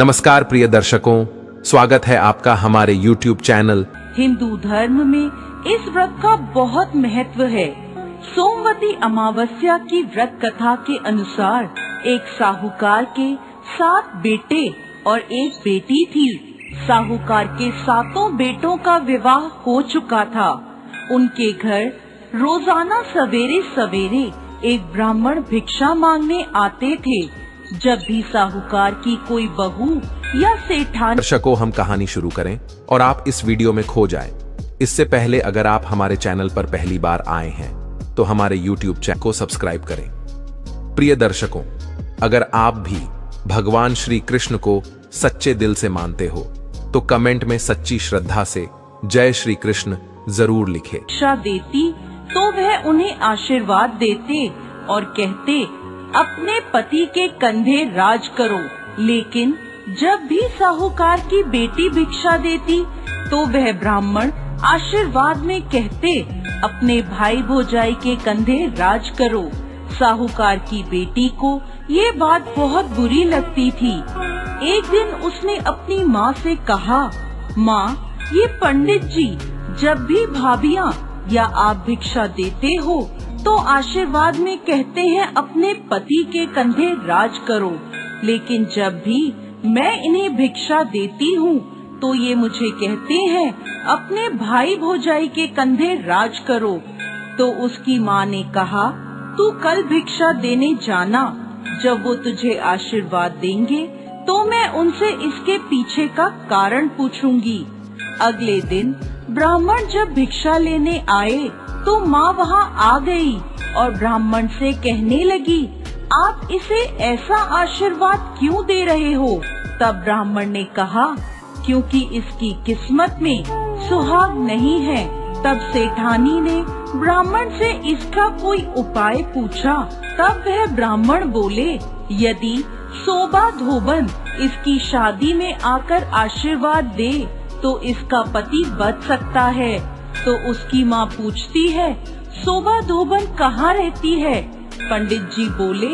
नमस्कार प्रिय दर्शकों, स्वागत है आपका हमारे YouTube चैनल। हिंदू धर्म में इस व्रत का बहुत महत्व है। सोमवती अमावस्या की व्रत कथा के अनुसार एक साहूकार के 7 बेटे और एक बेटी थी। साहूकार के 7 बेटों का विवाह हो चुका था। उनके घर रोजाना सवेरे सवेरे एक ब्राह्मण भिक्षा मांगने आते थे। जब भी साहूकार की कोई बहू या सेठानी। दर्शकों, हम कहानी शुरू करें और आप इस वीडियो में खो जाएं। इससे पहले अगर आप हमारे चैनल पर पहली बार आए हैं तो हमारे YouTube चैनल को सब्सक्राइब करें। प्रिय दर्शकों, अगर आप भी भगवान श्री कृष्ण को सच्चे दिल से मानते हो तो कमेंट में सच्ची श्रद्धा से जय श्री कृष्ण जरूर लिखें। भिक्षा देती तो वह उन्हें आशीर्वाद देते और कहते अपने पति के कंधे राज करो। लेकिन जब भी साहूकार की बेटी भिक्षा देती तो वह ब्राह्मण आशीर्वाद में कहते अपने भाई भौजाई के कंधे राज करो। साहूकार की बेटी को ये बात बहुत बुरी लगती थी। एक दिन उसने अपनी माँ से कहा, माँ, ये पंडित जी जब भी भाभियाँ या आप भिक्षा देते हो तो आशीर्वाद में कहते हैं अपने पति के कंधे राज करो, लेकिन जब भी मैं इन्हें भिक्षा देती हूँ तो ये मुझे कहते हैं अपने भाई भौजाई के कंधे राज करो। तो उसकी माँ ने कहा, तू कल भिक्षा देने जाना, जब वो तुझे आशीर्वाद देंगे तो मैं उनसे इसके पीछे का कारण पूछूंगी। अगले दिन ब्राह्मण जब भिक्षा लेने आए तो माँ वहाँ आ गई और ब्राह्मण से कहने लगी, आप इसे ऐसा आशीर्वाद क्यों दे रहे हो? तब ब्राह्मण ने कहा, क्योंकि इसकी किस्मत में सुहाग नहीं है। तब सेठानी ने ब्राह्मण से इसका कोई उपाय पूछा। तब वह ब्राह्मण बोले, यदि सोबा धोबन इसकी शादी में आकर आशीर्वाद दे तो इसका पति बच सकता है। तो उसकी माँ पूछती है, सोबा धोबन कहाँ रहती है? पंडित जी बोले,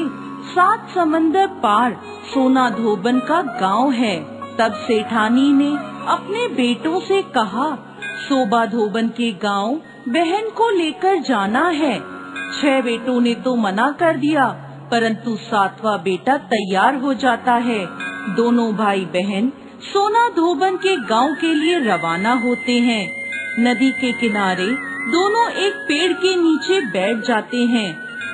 7 समंदर पार सोना धोबन का गांव है। तब सेठानी ने अपने बेटों से कहा, सोबा धोबन के गांव बहन को लेकर जाना है। 6 बेटों ने तो मना कर दिया, परंतु 7वां बेटा तैयार हो जाता है। दोनों भाई बहन सोना धोबन के गांव के लिए रवाना होते हैं। नदी के किनारे दोनों एक पेड़ के नीचे बैठ जाते हैं।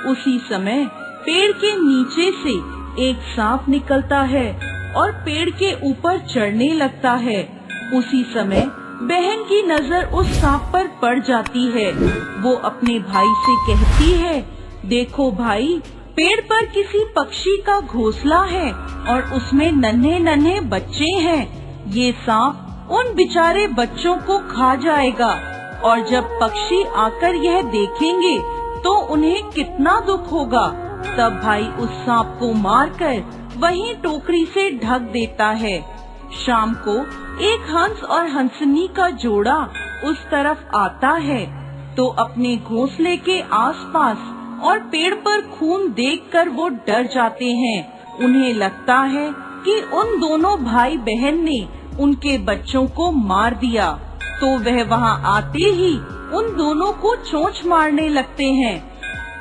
उसी समय पेड़ के नीचे से एक सांप निकलता है और पेड़ के ऊपर चढ़ने लगता है। उसी समय बहन की नजर उस सांप पर पड़ जाती है। वो अपने भाई से कहती है, देखो भाई, पेड़ पर किसी पक्षी का घोंसला है और उसमें नन्हे नन्हे बच्चे हैं। ये सांप उन बेचारे बच्चों को खा जाएगा और जब पक्षी आकर यह देखेंगे तो उन्हें कितना दुख होगा। तब भाई उस सांप को मारकर वहीं टोकरी से ढक देता है। शाम को एक हंस और हंसनी का जोड़ा उस तरफ आता है तो अपने घोंसले के आसपास और पेड़ पर खून देखकर वो डर जाते हैं। उन्हें लगता है कि उन दोनों भाई बहन ने उनके बच्चों को मार दिया। तो वह वहाँ आते ही उन दोनों को चोंच मारने लगते हैं।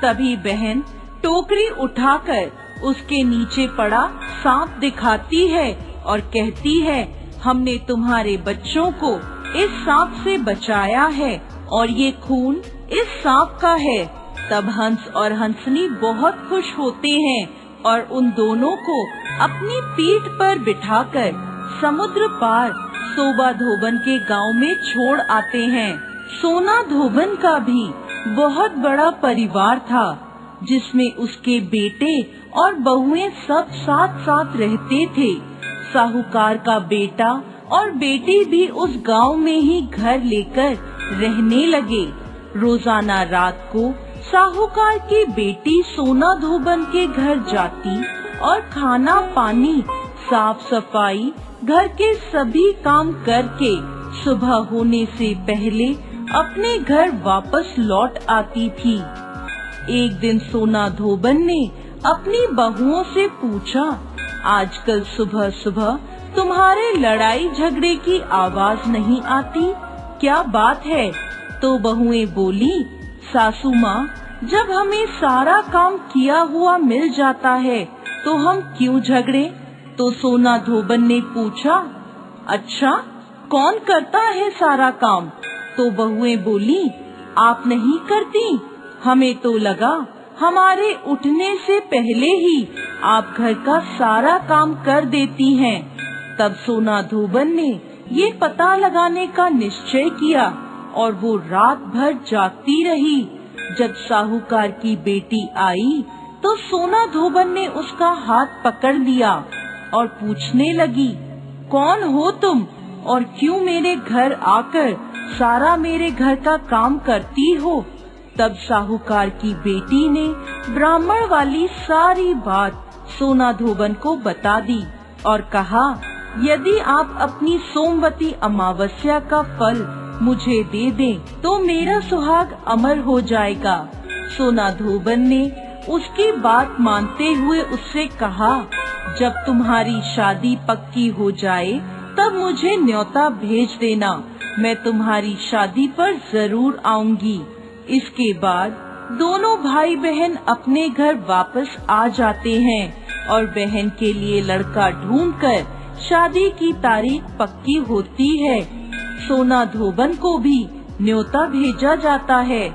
तभी बहन टोकरी उठाकर उसके नीचे पड़ा सांप दिखाती है और कहती है, हमने तुम्हारे बच्चों को इस सांप से बचाया है और ये खून इस सांप का है। तब हंस और हंसनी बहुत खुश होते हैं और उन दोनों को अपनी पीठ पर बिठाकर समुद्र पार सोबा धोबन के गांव में छोड़ आते हैं। सोना धोबन का भी बहुत बड़ा परिवार था, जिसमें उसके बेटे और बहुएं सब साथ साथ रहते थे। साहूकार का बेटा और बेटी भी उस गांव में ही घर लेकर रहने लगे। रोजाना रात को साहूकार की बेटी सोना धोबन के घर जाती और खाना पानी, साफ सफाई, घर के सभी काम करके सुबह होने से पहले अपने घर वापस लौट आती थी। एक दिन सोना धोबन ने अपनी बहुओं से पूछा, आजकल सुबह सुबह तुम्हारे लड़ाई झगड़े की आवाज नहीं आती, क्या बात है? तो बहुएं बोली, सासू माँ, जब हमें सारा काम किया हुआ मिल जाता है तो हम क्यों झगड़े? तो सोना धोबन ने पूछा, अच्छा कौन करता है सारा काम? तो बहुएं बोली, आप नहीं करती? हमें तो लगा हमारे उठने से पहले ही आप घर का सारा काम कर देती हैं। तब सोना धोबन ने ये पता लगाने का निश्चय किया और वो रात भर जागती रही। जब साहूकार की बेटी आई तो सोना धोबन ने उसका हाथ पकड़ लिया और पूछने लगी, कौन हो तुम और क्यों मेरे घर आकर सारा मेरे घर का काम करती हो? तब साहूकार की बेटी ने ब्राह्मण वाली सारी बात सोना धोबन को बता दी और कहा, यदि आप अपनी सोमवती अमावस्या का फल मुझे दे दें तो मेरा सुहाग अमर हो जाएगा। सोना धोबन ने उसकी बात मानते हुए उससे कहा, जब तुम्हारी शादी पक्की हो जाए तब मुझे न्योता भेज देना, मैं तुम्हारी शादी पर जरूर आऊंगी। इसके बाद दोनों भाई बहन अपने घर वापस आ जाते हैं और बहन के लिए लड़का ढूंढकर शादी की तारीख पक्की होती है। सोना धोबन को भी न्योता भेजा जाता है।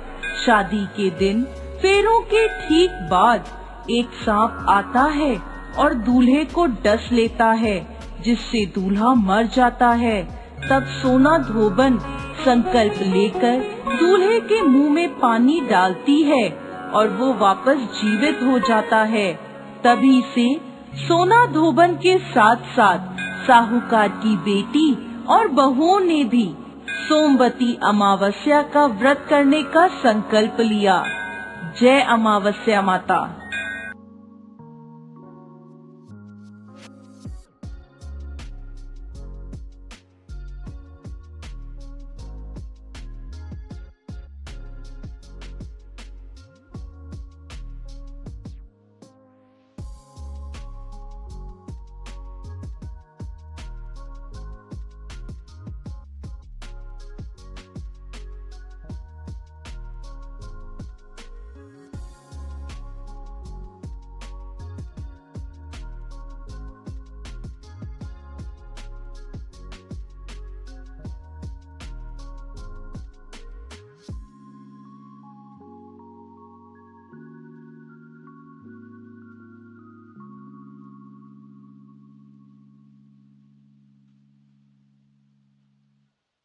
शादी के दिन फेरों के ठीक बाद एक सांप आता है और दूल्हे को डस लेता है, जिससे दूल्हा मर जाता है। तब सोना धोबन संकल्प लेकर दूल्हे के मुंह में पानी डालती है और वो वापस जीवित हो जाता है। तभी से सोना धोबन के साथ साथ साहूकार की बेटी और बहुओं ने भी सोमवती अमावस्या का व्रत करने का संकल्प लिया। जय अमावस्या माता।